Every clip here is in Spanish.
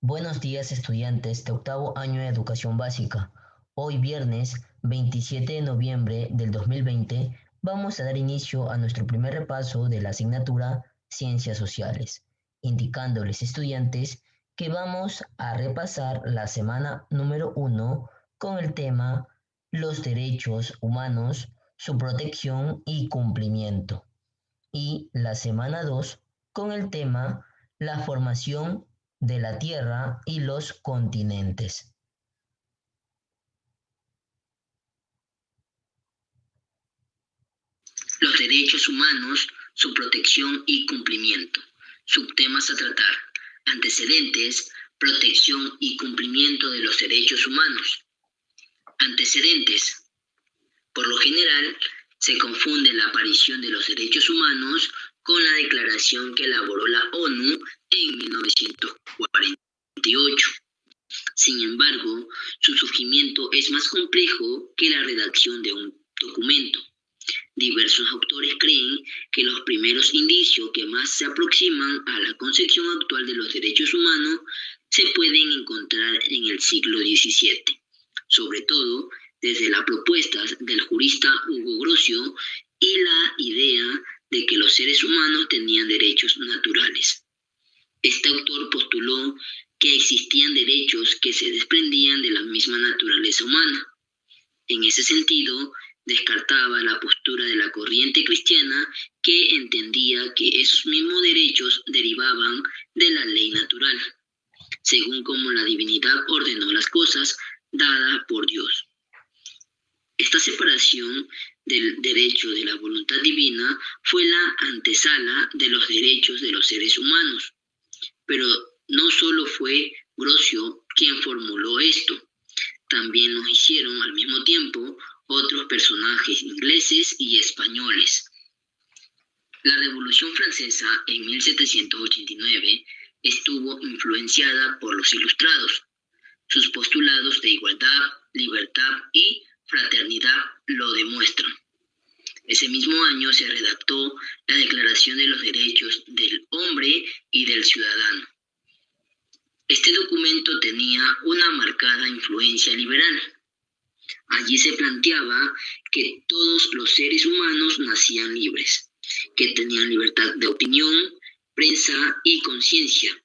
Buenos días estudiantes de octavo año de educación básica. Hoy viernes 27 de noviembre del 2020 vamos a dar inicio a nuestro primer repaso de la asignatura Ciencias Sociales, indicándoles estudiantes que vamos a repasar la semana número 1 con el tema Los derechos humanos, su protección y cumplimiento, y la semana 2 con el tema La formación de la Tierra y los continentes. Los derechos humanos, su protección y cumplimiento. Subtemas a tratar: antecedentes, protección y cumplimiento de los derechos humanos. Antecedentes. Por lo general, se confunde la aparición de los derechos humanos con la declaración que elaboró la ONU en 1948. Sin embargo, su surgimiento es más complejo que la redacción de un documento. Diversos autores creen que los primeros indicios que más se aproximan a la concepción actual de los derechos humanos se pueden encontrar en el siglo XVII, sobre todo desde las propuestas del jurista Hugo Grocio y la idea de que los seres humanos tenían derechos naturales. Este autor postuló que existían derechos que se desprendían de la misma naturaleza humana. En ese sentido, descartaba la postura de la corriente cristiana que entendía que esos mismos derechos derivaban de la ley natural, según como la divinidad ordenó las cosas dadas por Dios. Esta separación del derecho de la voluntad divina fue la antesala de los derechos de los seres humanos. Pero no solo fue Grocio quien formuló esto, también lo hicieron al mismo tiempo otros personajes ingleses y españoles. La Revolución Francesa en 1789 estuvo influenciada por los ilustrados. Sus postulados de igualdad, libertad y fraternidad lo demuestran. Ese mismo año se redactó la Declaración de los Derechos del Hombre y del Ciudadano. Este documento tenía una marcada influencia liberal. Allí se planteaba que todos los seres humanos nacían libres, que tenían libertad de opinión, prensa y conciencia,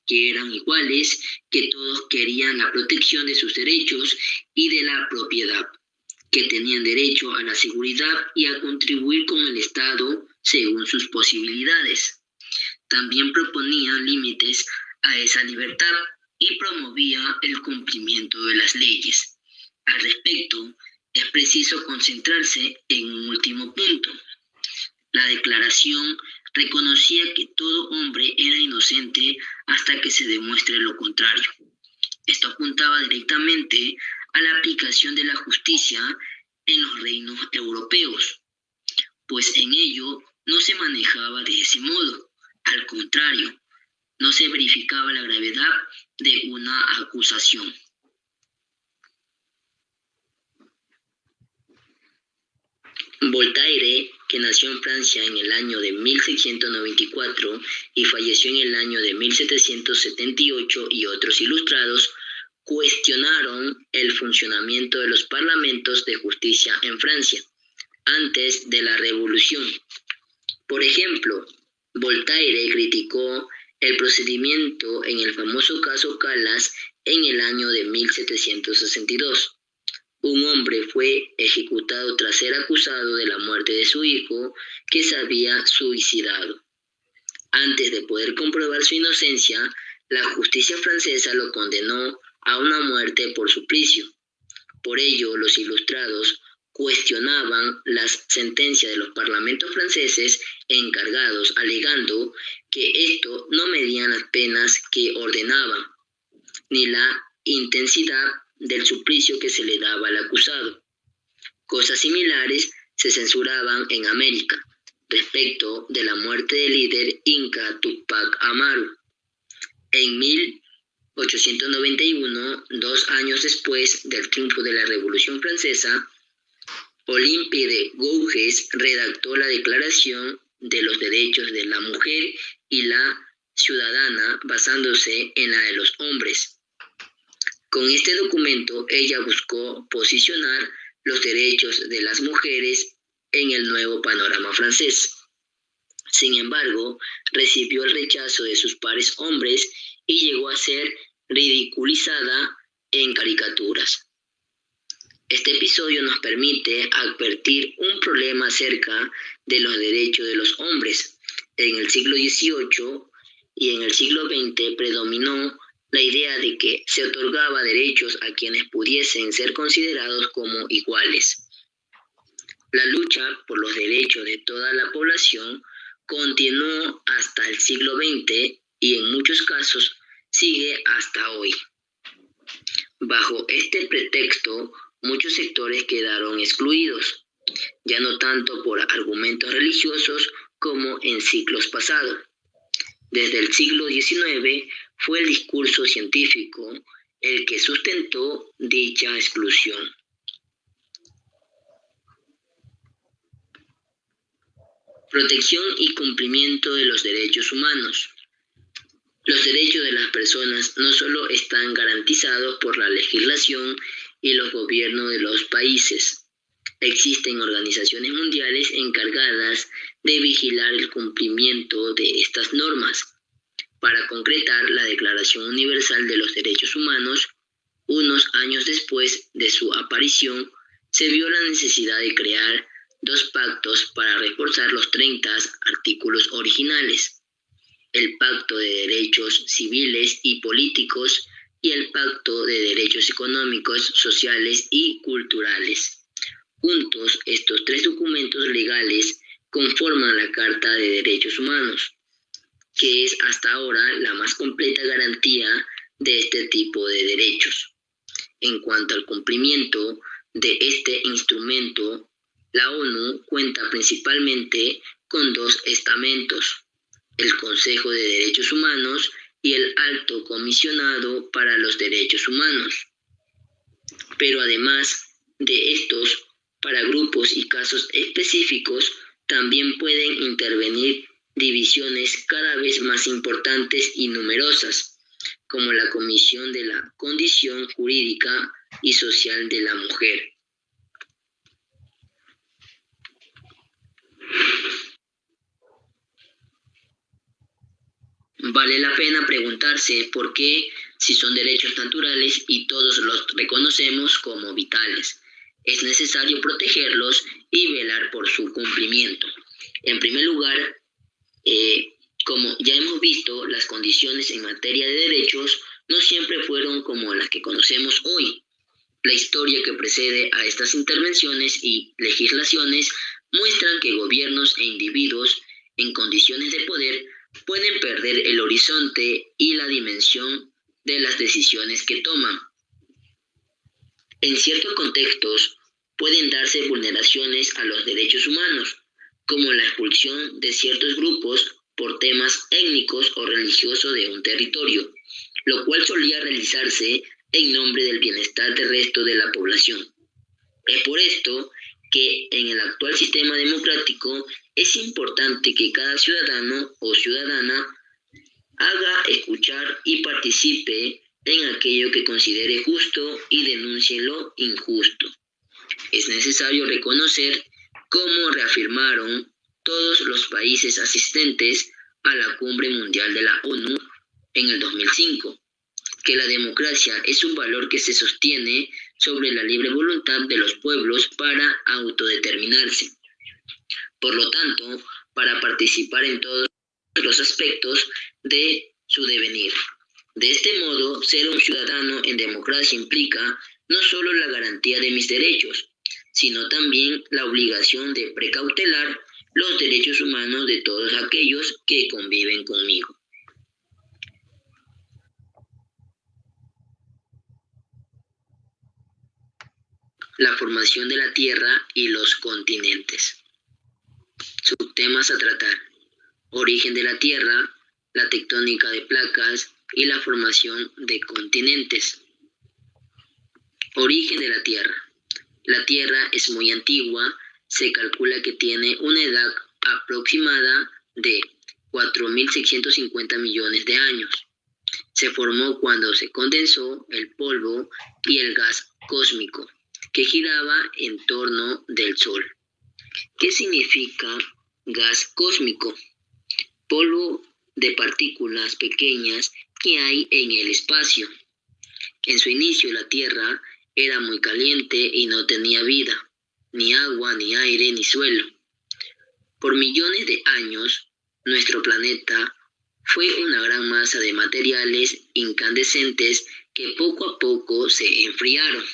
que eran iguales, que todos querían la protección de sus derechos y de la propiedad, que tenían derecho a la seguridad y a contribuir con el Estado según sus posibilidades. También proponía límites a esa libertad y promovía el cumplimiento de las leyes. Al respecto, es preciso concentrarse en un último punto. La declaración reconocía que todo hombre era inocente hasta que se demuestre lo contrario. Esto apuntaba directamente a la aplicación de la justicia en los reinos europeos, pues en ello no se manejaba de ese modo. Al contrario, no se verificaba la gravedad de una acusación. Voltaire, que nació en Francia en el año de 1694 y falleció en el año de 1778, y otros ilustrados, cuestionaron el funcionamiento de los parlamentos de justicia en Francia antes de la Revolución. Por ejemplo, Voltaire criticó el procedimiento en el famoso caso Calas en el año de 1762. Un hombre fue ejecutado tras ser acusado de la muerte de su hijo, que se había suicidado. Antes de poder comprobar su inocencia, la justicia francesa lo condenó a una muerte por suplicio. Por ello, los ilustrados cuestionaban las sentencias de los parlamentos franceses encargados, alegando que esto no medían las penas que ordenaban, ni la intensidad del suplicio que se le daba al acusado. Cosas similares se censuraban en América respecto de la muerte del líder inca Tupac Amaru. En 1891, 2 años después del triunfo de la Revolución Francesa, Olympe de Gouges redactó la Declaración de los Derechos de la Mujer y la ciudadana basándose en la de los hombres. Con este documento, ella buscó posicionar los derechos de las mujeres en el nuevo panorama francés. Sin embargo, recibió el rechazo de sus pares hombres y llegó a ser ridiculizada en caricaturas. Este episodio nos permite advertir un problema acerca de los derechos de los hombres. En el siglo XVIII y en el siglo XX predominó la idea de que se otorgaba derechos a quienes pudiesen ser considerados como iguales. La lucha por los derechos de toda la población continuó hasta el siglo XX y en muchos casos sigue hasta hoy. Bajo este pretexto, muchos sectores quedaron excluidos, ya no tanto por argumentos religiosos como en siglos pasados. Desde el siglo XIX fue el discurso científico el que sustentó dicha exclusión. Protección y cumplimiento de los derechos humanos. Los derechos de las personas no solo están garantizados por la legislación y los gobiernos de los países. Existen organizaciones mundiales encargadas de vigilar el cumplimiento de estas normas. Para concretar la Declaración Universal de los Derechos Humanos, unos años después de su aparición, se vio la necesidad de crear 2 pactos para reforzar los 30 artículos originales: el Pacto de Derechos Civiles y Políticos y el Pacto de Derechos Económicos, Sociales y Culturales. Juntos, estos 3 documentos legales conforman la Carta de Derechos Humanos, que es hasta ahora la más completa garantía de este tipo de derechos. En cuanto al cumplimiento de este instrumento, la ONU cuenta principalmente con 2 estamentos: el Consejo de Derechos Humanos y el Alto Comisionado para los Derechos Humanos. Pero además de estos, para grupos y casos específicos, también pueden intervenir divisiones cada vez más importantes y numerosas, como la Comisión de la Condición Jurídica y Social de la Mujer. Vale la pena preguntarse por qué, si son derechos naturales y todos los reconocemos como vitales, es necesario protegerlos y velar por su cumplimiento. En primer lugar, como ya hemos visto, las condiciones en materia de derechos no siempre fueron como las que conocemos hoy. La historia que precede a estas intervenciones y legislaciones muestran que gobiernos e individuos en condiciones de poder pueden perder el horizonte y la dimensión de las decisiones que toman. En ciertos contextos pueden darse vulneraciones a los derechos humanos, como la expulsión de ciertos grupos por temas étnicos o religiosos de un territorio, lo cual solía realizarse en nombre del bienestar del resto de la población. Es por esto que en el actual sistema democrático es importante que cada ciudadano o ciudadana haga escuchar y participe en aquello que considere justo y denuncie lo injusto. Es necesario reconocer, como reafirmaron todos los países asistentes a la Cumbre Mundial de la ONU en el 2005, que la democracia es un valor que se sostiene sobre la libre voluntad de los pueblos para autodeterminarse. Por lo tanto, para participar en todos los aspectos de su devenir. De este modo, ser un ciudadano en democracia implica no solo la garantía de mis derechos, sino también la obligación de precautelar los derechos humanos de todos aquellos que conviven conmigo. La formación de la Tierra y los continentes. Subtemas a tratar: origen de la Tierra, la tectónica de placas y la formación de continentes. Origen de la Tierra. La Tierra es muy antigua, se calcula que tiene una edad aproximada de 4.650 millones de años. Se formó cuando se condensó el polvo y el gas cósmico que giraba en torno del Sol. ¿Qué significa gas cósmico? Polvo de partículas pequeñas que hay en el espacio. En su inicio la Tierra era muy caliente y no tenía vida, ni agua, ni aire, ni suelo. Por millones de años, nuestro planeta fue una gran masa de materiales incandescentes que poco a poco se enfriaron.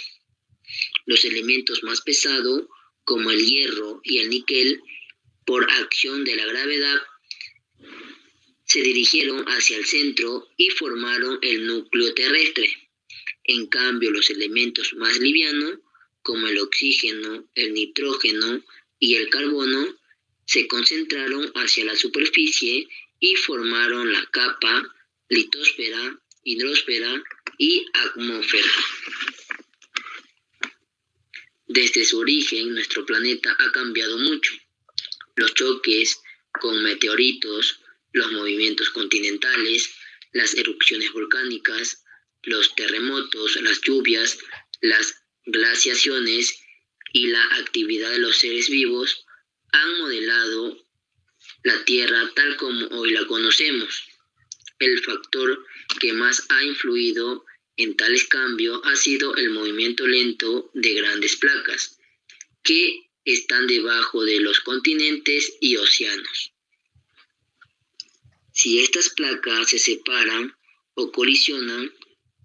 Los elementos más pesados, como el hierro y el níquel, por acción de la gravedad, se dirigieron hacia el centro y formaron el núcleo terrestre. En cambio, los elementos más livianos, como el oxígeno, el nitrógeno y el carbono, se concentraron hacia la superficie y formaron la capa, litosfera, hidrosfera y atmósfera. Desde su origen, nuestro planeta ha cambiado mucho. Los choques con meteoritos, los movimientos continentales, las erupciones volcánicas, los terremotos, las lluvias, las glaciaciones y la actividad de los seres vivos han modelado la Tierra tal como hoy la conocemos. El factor que más ha influido en tales cambios ha sido el movimiento lento de grandes placas, que están debajo de los continentes y océanos. Si estas placas se separan o colisionan,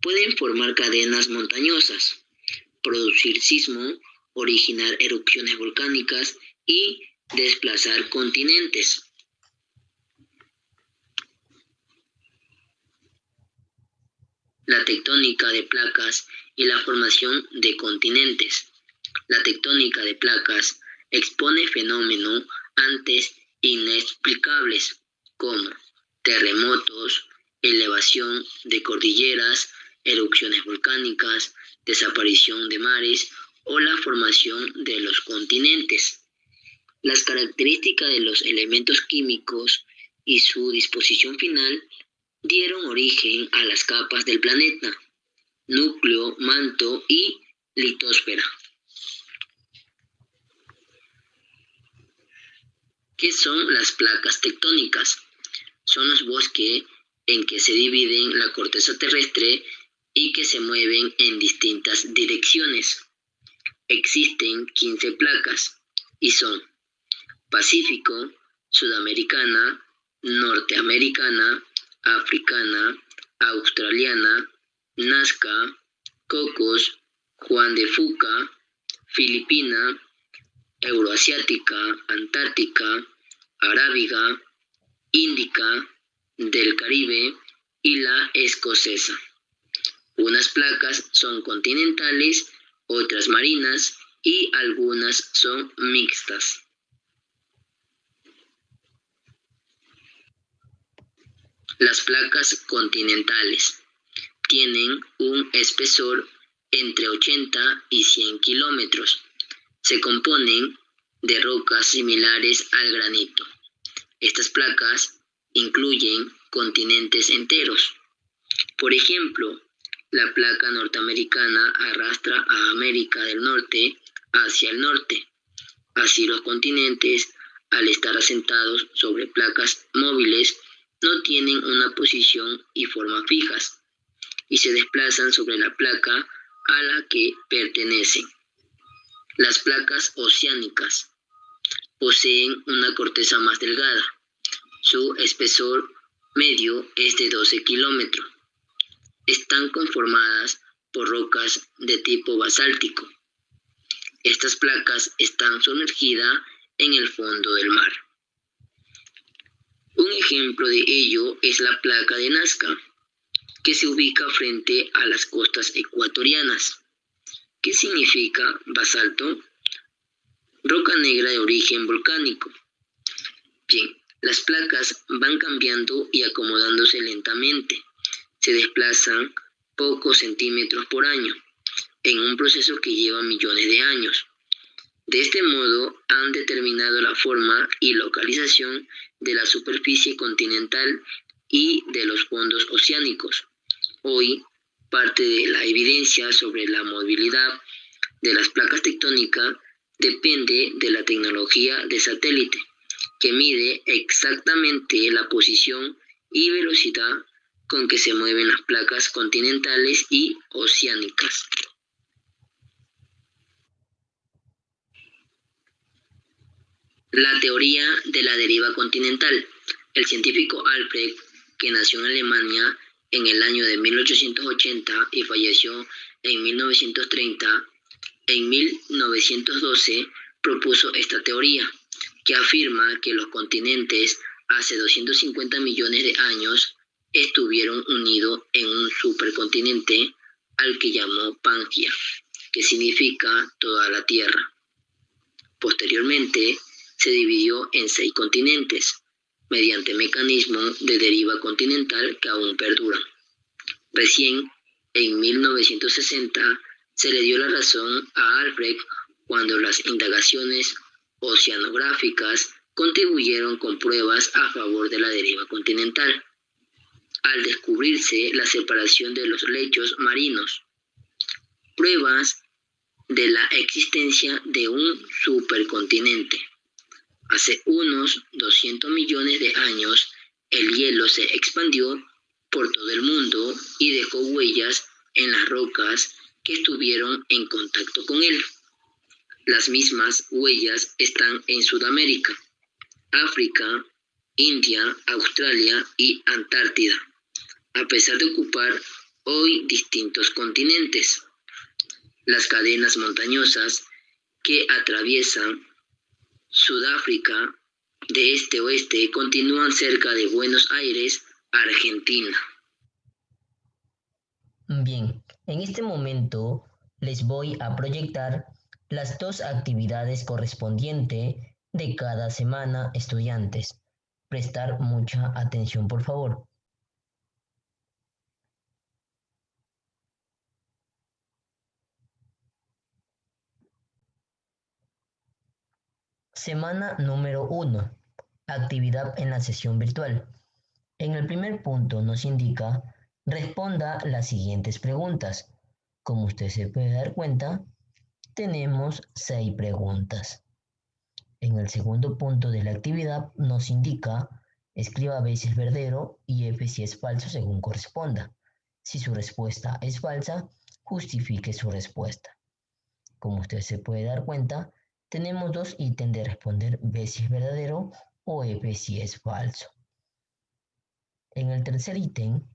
pueden formar cadenas montañosas, producir sismos, originar erupciones volcánicas y desplazar continentes. La tectónica de placas y la formación de continentes. La tectónica de placas expone fenómenos antes inexplicables como terremotos, elevación de cordilleras, erupciones volcánicas, desaparición de mares o la formación de los continentes. Las características de los elementos químicos y su disposición final dieron origen a las capas del planeta, núcleo, manto y litosfera. ¿Qué son las placas tectónicas? Son los bosques en que se dividen la corteza terrestre y que se mueven en distintas direcciones. Existen 15 placas y son Pacífico, Sudamericana, Norteamericana, Africana, Australiana, Nazca, Cocos, Juan de Fuca, Filipina, Euroasiática, Antártica, Arábiga, Índica, del Caribe y la escocesa. Unas placas son continentales, otras marinas y algunas son mixtas. Las placas continentales tienen un espesor entre 80 y 100 kilómetros. Se componen de rocas similares al granito. Estas placas incluyen continentes enteros. Por ejemplo, la placa norteamericana arrastra a América del Norte hacia el norte. Así los continentes, al estar asentados sobre placas móviles, no tienen una posición y forma fijas, y se desplazan sobre la placa a la que pertenecen. Las placas oceánicas poseen una corteza más delgada. Su espesor medio es de 12 kilómetros. Están conformadas por rocas de tipo basáltico. Estas placas están sumergidas en el fondo del mar. Un ejemplo de ello es la placa de Nazca, que se ubica frente a las costas ecuatorianas. ¿Qué significa basalto? Roca negra de origen volcánico. Bien, las placas van cambiando y acomodándose lentamente. Se desplazan pocos centímetros por año, en un proceso que lleva millones de años. De este modo han determinado la forma y localización de la superficie continental y de los fondos oceánicos. Hoy, parte de la evidencia sobre la movilidad de las placas tectónicas depende de la tecnología de satélite, que mide exactamente la posición y velocidad con que se mueven las placas continentales y oceánicas. La teoría de la deriva continental. El científico Alfred, que nació en Alemania en el año de 1880 y falleció en 1930, en 1912 propuso esta teoría, que afirma que los continentes hace 250 millones de años estuvieron unidos en un supercontinente al que llamó Pangea, que significa toda la Tierra. Posteriormente, se dividió en 6 continentes, mediante mecanismos de deriva continental que aún perduran. Recién, en 1960, se le dio la razón a Alfred cuando las indagaciones oceanográficas contribuyeron con pruebas a favor de la deriva continental, al descubrirse la separación de los lechos marinos, pruebas de la existencia de un supercontinente. Hace unos 200 millones de años, el hielo se expandió por todo el mundo y dejó huellas en las rocas que estuvieron en contacto con él. Las mismas huellas están en Sudamérica, África, India, Australia y Antártida, a pesar de ocupar hoy distintos continentes. Las cadenas montañosas que atraviesan Sudáfrica de este a oeste continúan cerca de Buenos Aires, Argentina. Bien, en este momento les voy a proyectar las 2 actividades correspondientes de cada semana, estudiantes. Prestar mucha atención, por favor. Semana número 1. Actividad en la sesión virtual. En el primer punto nos indica, responda las siguientes preguntas. Como usted se puede dar cuenta, tenemos 6 preguntas. En el segundo punto de la actividad nos indica, escriba B si es verdadero y F si es falso según corresponda. Si su respuesta es falsa, justifique su respuesta. Como usted se puede dar cuenta, tenemos 2 ítems de responder B si es verdadero o F si es falso. En el tercer ítem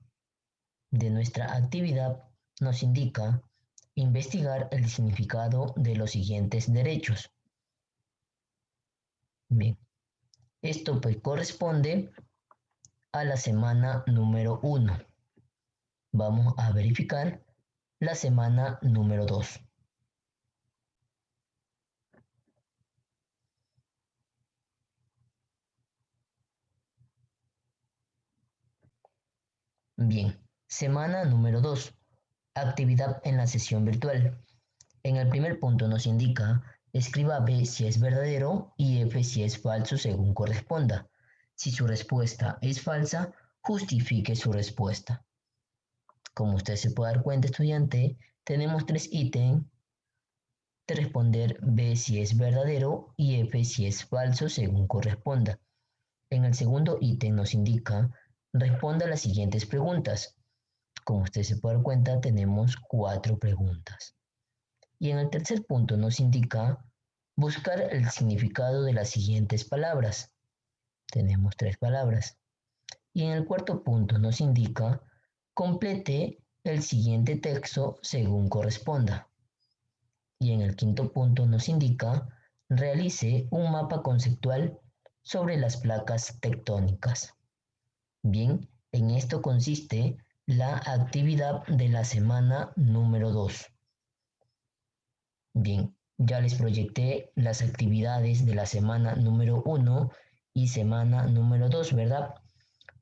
de nuestra actividad nos indica investigar el significado de los siguientes derechos. Bien, esto pues corresponde a la semana número 1. Vamos a verificar la semana número 2. Bien, semana número 2. Actividad en la sesión virtual. En el primer punto nos indica, escriba B si es verdadero y F si es falso según corresponda. Si su respuesta es falsa, justifique su respuesta. Como usted se puede dar cuenta, estudiante, tenemos 3 ítems de responder B si es verdadero y F si es falso según corresponda. En el segundo ítem nos indica, responda las siguientes preguntas. Como usted se puede dar cuenta, tenemos 4 preguntas. Y en el tercer punto nos indica, buscar el significado de las siguientes palabras. Tenemos 3 palabras. Y en el cuarto punto nos indica, complete el siguiente texto según corresponda. Y en el quinto punto nos indica, realice un mapa conceptual sobre las placas tectónicas. Bien, en esto consiste la actividad de la semana número 2. Bien, ya les proyecté las actividades de la semana número 1 y semana número 2, ¿verdad?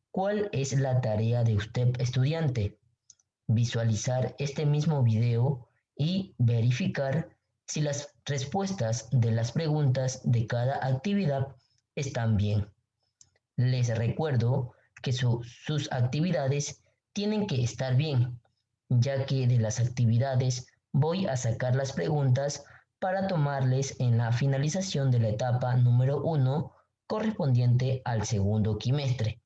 ¿Cuál es la tarea de usted, estudiante? Visualizar este mismo video y verificar si las respuestas de las preguntas de cada actividad están bien. Les recuerdo que sus actividades tienen que estar bien, ya que de las actividades voy a sacar las preguntas para tomarles en la finalización de la etapa número 1 correspondiente al segundo quimestre.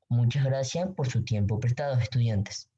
Muchas gracias por su tiempo prestado, estudiantes.